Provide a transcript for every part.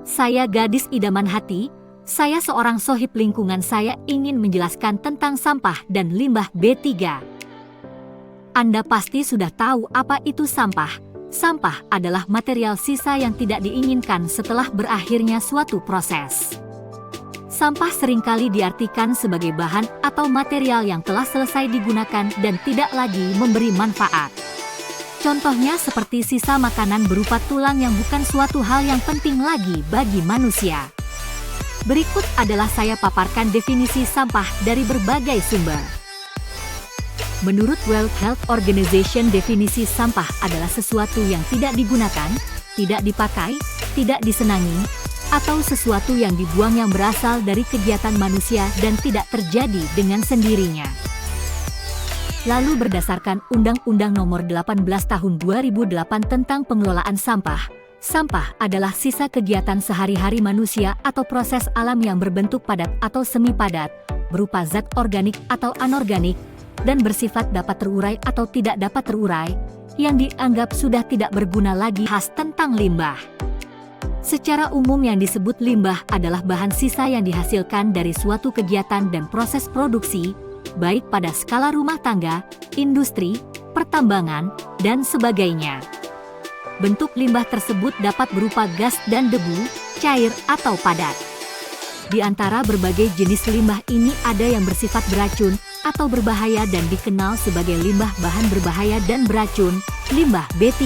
Saya gadis idaman hati, saya seorang sohib lingkungan, saya ingin menjelaskan tentang sampah dan limbah B3. Anda pasti sudah tahu apa itu sampah. Sampah adalah material sisa yang tidak diinginkan setelah berakhirnya suatu proses. Sampah seringkali diartikan sebagai bahan atau material yang telah selesai digunakan dan tidak lagi memberi manfaat. Contohnya seperti sisa makanan berupa tulang yang bukan suatu hal yang penting lagi bagi manusia. Berikut adalah saya paparkan definisi sampah dari berbagai sumber. Menurut World Health Organization, definisi sampah adalah sesuatu yang tidak digunakan, tidak dipakai, tidak disenangi, atau sesuatu yang dibuang yang berasal dari kegiatan manusia dan tidak terjadi dengan sendirinya. Lalu berdasarkan Undang-Undang Nomor 18 Tahun 2008 tentang pengelolaan sampah, sampah adalah sisa kegiatan sehari-hari manusia atau proses alam yang berbentuk padat atau semi padat, berupa zat organik atau anorganik, dan bersifat dapat terurai atau tidak dapat terurai, yang dianggap sudah tidak berguna lagi. Khas tentang limbah. Secara umum yang disebut limbah adalah bahan sisa yang dihasilkan dari suatu kegiatan dan proses produksi, baik pada skala rumah tangga, industri, pertambangan, dan sebagainya. Bentuk limbah tersebut dapat berupa gas dan debu, cair atau padat. Di antara berbagai jenis limbah ini ada yang bersifat beracun atau berbahaya dan dikenal sebagai limbah bahan berbahaya dan beracun, limbah B3.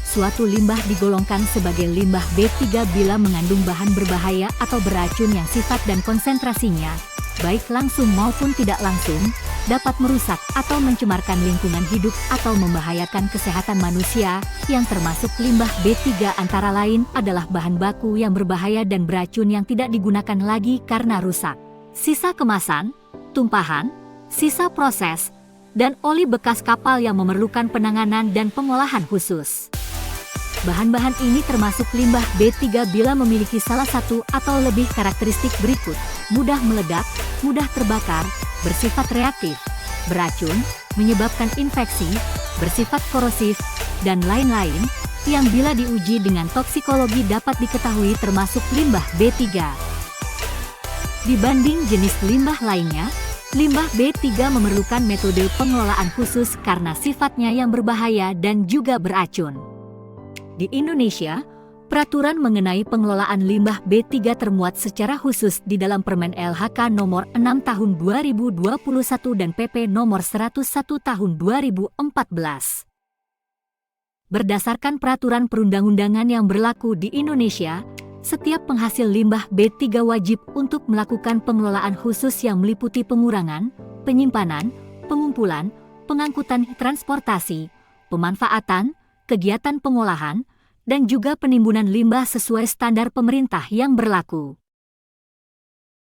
Suatu limbah digolongkan sebagai limbah B3 bila mengandung bahan berbahaya atau beracun yang sifat dan konsentrasinya, baik langsung maupun tidak langsung, dapat merusak atau mencemarkan lingkungan hidup atau membahayakan kesehatan manusia, yang termasuk limbah B3 antara lain adalah bahan baku yang berbahaya dan beracun yang tidak digunakan lagi karena rusak, sisa kemasan, tumpahan, sisa proses, dan oli bekas kapal yang memerlukan penanganan dan pengolahan khusus. Bahan-bahan ini termasuk limbah B3 bila memiliki salah satu atau lebih karakteristik berikut: mudah meledak, mudah terbakar, bersifat reaktif, beracun, menyebabkan infeksi, bersifat korosif, dan lain-lain, yang bila diuji dengan toksikologi dapat diketahui termasuk limbah B3. Dibanding jenis limbah lainnya, limbah B3 memerlukan metode pengelolaan khusus karena sifatnya yang berbahaya dan juga beracun. Di Indonesia, peraturan mengenai pengelolaan limbah B3 termuat secara khusus di dalam Permen LHK Nomor 6 Tahun 2021 dan PP Nomor 101 Tahun 2014. Berdasarkan peraturan perundang-undangan yang berlaku di Indonesia, setiap penghasil limbah B3 wajib untuk melakukan pengelolaan khusus yang meliputi pengurangan, penyimpanan, pengumpulan, pengangkutan, transportasi, pemanfaatan, kegiatan pengolahan, dan juga penimbunan limbah sesuai standar pemerintah yang berlaku.